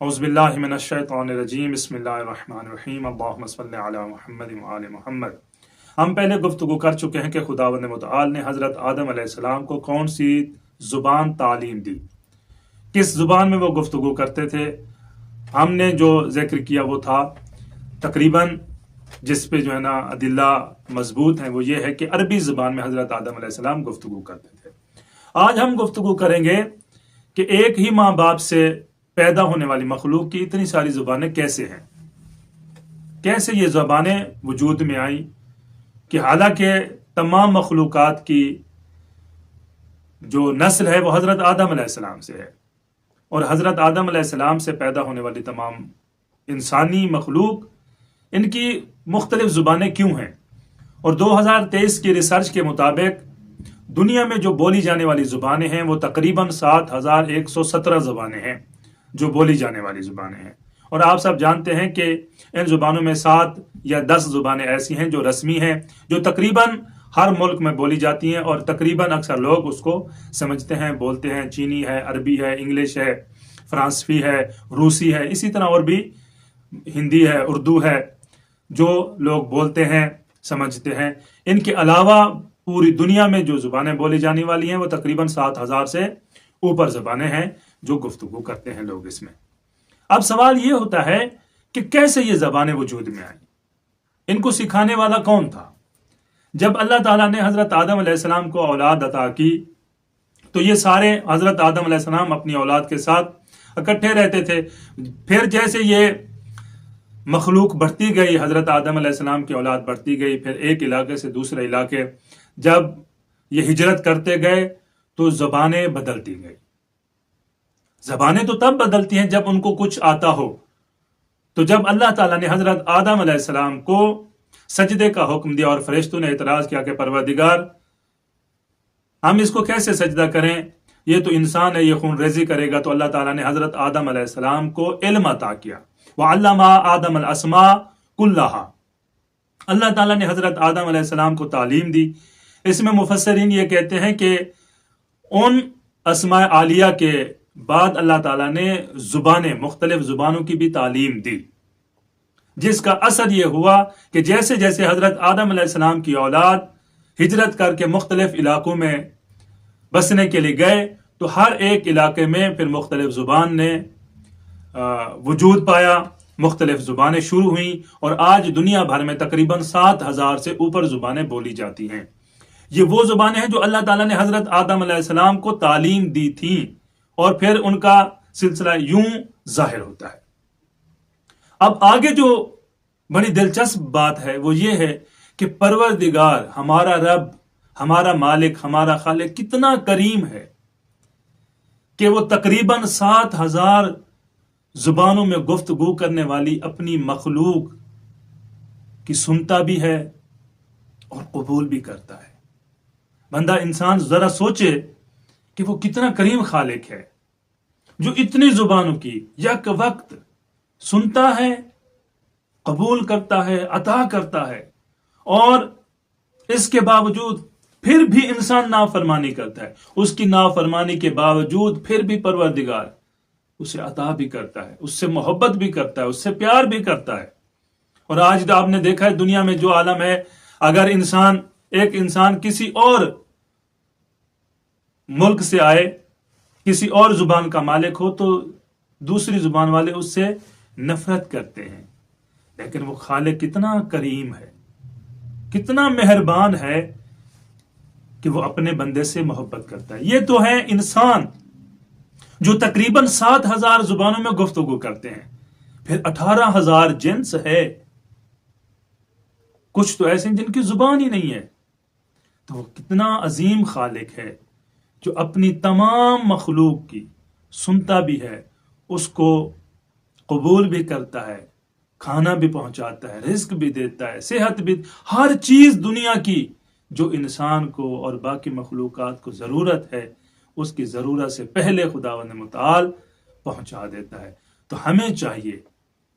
औज़ुबिल्लाहि मिनश्शैतानिर्रजीम बिस्मिल्लाहिर्रहमानिर्रहीम अल्लाहुम्मा सल्लि अला मुहम्मद व आले मुहम्मद। हम पहले गुफ्तगू कर चुके हैं कि खुदावंद मुतआल ने हज़रत आदम अलैहिस्सलाम को कौन सी ज़ुबान तालीम दी, किस ज़ुबान में वो गुफ्तगू करते थे। हमने जो जिक्र किया वो था तकरीबन, जिस पे जो है ना अदिल्ला मजबूत हैं, वो ये है कि अरबी ज़ुबान में हज़रत आदम अलैहिस्सलाम गुफ्तगू करते थे। आज हम गुफ्तगू करेंगे कि एक ही माँ बाप से पैदा होने वाली मखलूक की इतनी सारी ज़ुबानें कैसे हैं, कैसे ये ज़ुबानें वजूद में आई, कि हालांकि तमाम मखलूकात की जो नस्ल है वो हज़रत आदम अलैहिस्सलाम से है, और हज़रत आदम अलैहिस्सलाम से पैदा होने वाली तमाम इंसानी मखलूक, इनकी मुख्तलिफ ज़ुबानें क्यों हैं। और 2023 की रिसर्च के मुताबिक दुनिया में जो बोली जाने वाली ज़ुबानें हैं वो तकरीबन 7117 ज़ुबानें हैं जो बोली जाने वाली ज़ुबानें हैं। और आप सब जानते हैं कि इन ज़ुबानों में 7 या 10 ज़ुबानें ऐसी हैं जो रस्मी हैं, जो तकरीबन हर मुल्क में बोली जाती हैं और तकरीबन अक्सर लोग उसको समझते हैं, बोलते हैं। चीनी है, अरबी है, इंग्लिश है, फ्रांसीसी है, रूसी है, इसी तरह और भी हिंदी है, उर्दू है, जो लोग बोलते हैं, समझते हैं। इनके अलावा पूरी दुनिया में जो ज़ुबानें बोली जाने वाली हैं वो तकरीबन 7000 से ऊपर ज़ुबानें हैं जो गुफ्तगू करते हैं लोग इसमें। अब सवाल ये होता है कि कैसे ये ज़बानें वजूद में आई, इनको सिखाने वाला कौन था। जब अल्लाह ताला ने हज़रत आदम अलैहिस्सलाम को औलाद अता की तो ये सारे हज़रत आदम अलैहिस्सलाम अपनी औलाद के साथ इकट्ठे रहते थे। फिर जैसे ये मखलूक बढ़ती गई, हज़रत आदम अलैहिस्सलाम की औलाद बढ़ती गई, फिर एक इलाके से दूसरे इलाके जब ये हिजरत करते गए तो ज़बानें बदलती गई। ज़बानें तो तब बदलती हैं जब उनको कुछ आता हो। तो जब अल्लाह ताला ने हज़रत आदम अलैहिस्सलाम को सजदे का हुक्म दिया और फरिश्तों ने एतराज़ किया कि परवरदिगार, हम इसको कैसे सजदा करें, ये तो इंसान है, ये खून रेजी करेगा। तो अल्लाह ताला ने हज़रत आदम अलैहिस्सलाम को इल्म अता किया। वअल्लमा आदम अल अस्मा कुल्लहा, अल्लाह ताला ने हज़रत आदम अलैहिस्सलाम को तालीम दी। इसमें मुफस्सिरीन ये कहते हैं कि उन अस्मा आलिया के बाद अल्लाह ताला ने ज़ुबानें, मुख्तलिफ ज़ुबानों की भी तालीम दी, जिसका असर यह हुआ कि जैसे जैसे हज़रत आदम अलैहिस्सलाम की औलाद हिजरत करके मुख्तलिफ इलाकों में बसने के लिए गए तो हर एक इलाके में फिर मुख्तलिफ ज़ुबान ने वजूद पाया, मुख्तलिफ ज़ुबानें शुरू हुई और आज दुनिया भर में तकरीबन 7000 से ऊपर ज़ुबानें बोली जाती हैं। ये वो ज़ुबानें हैं जो अल्लाह ताला ने हज़रत आदम अलैहिस्सलाम को तालीम दी थी और फिर उनका सिलसिला यूं जाहिर होता है। अब आगे जो बड़ी दिलचस्प बात है वो ये है कि परवरदिगार, हमारा रब, हमारा मालिक, हमारा खालिक कितना करीम है कि वो तकरीबन 7000 ज़ुबानों में गुफ्तगू करने वाली अपनी मखलूक की सुनता भी है और कबूल भी करता है। बंदा इंसान जरा सोचे कि वो कितना करीम खालिक है जो इतनी ज़ुबानों की यक वक्त सुनता है, कबूल करता है, अता करता है, और इसके बावजूद फिर भी इंसान नाफरमानी करता है। उसकी नाफरमानी के बावजूद फिर भी परवरदिगार उसे अता भी करता है, उससे मोहब्बत भी करता है, उससे प्यार भी करता है। और आज आपने देखा है दुनिया में जो आलम है, अगर एक इंसान किसी और मुल्क से आए, किसी और जुबान का मालिक हो, तो दूसरी जुबान वाले उससे नफरत करते हैं। लेकिन वो खालिक कितना करीम है, कितना मेहरबान है कि वो अपने बंदे से मोहब्बत करता है। ये तो है इंसान जो तकरीबन 7000 जुबानों में गुफ्तगू करते हैं, फिर 18000 जिन्स है, कुछ तो ऐसे जिनकी जुबान ही नहीं है। तो वो कितना अजीम खालिक है जो अपनी तमाम मखलूक की सुनता भी है, उसको कबूल भी करता है, खाना भी पहुंचाता है, रिज्क भी देता है, सेहत भी, हर चीज दुनिया की जो इंसान को और बाकी मखलूकात को जरूरत है, उसकी जरूरत से पहले खुदावंद मुताल पहुंचा देता है। तो हमें चाहिए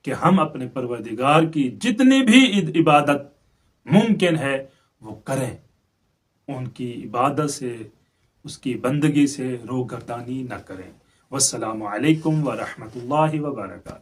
कि हम अपने परवरदिगार की जितनी भी इबादत मुमकिन है वो करें, उनकी इबादत से, उसकी बंदगी से रोगर्दानी न करें। والسلام علیکم ورحمۃ اللہ وبرکاتہ.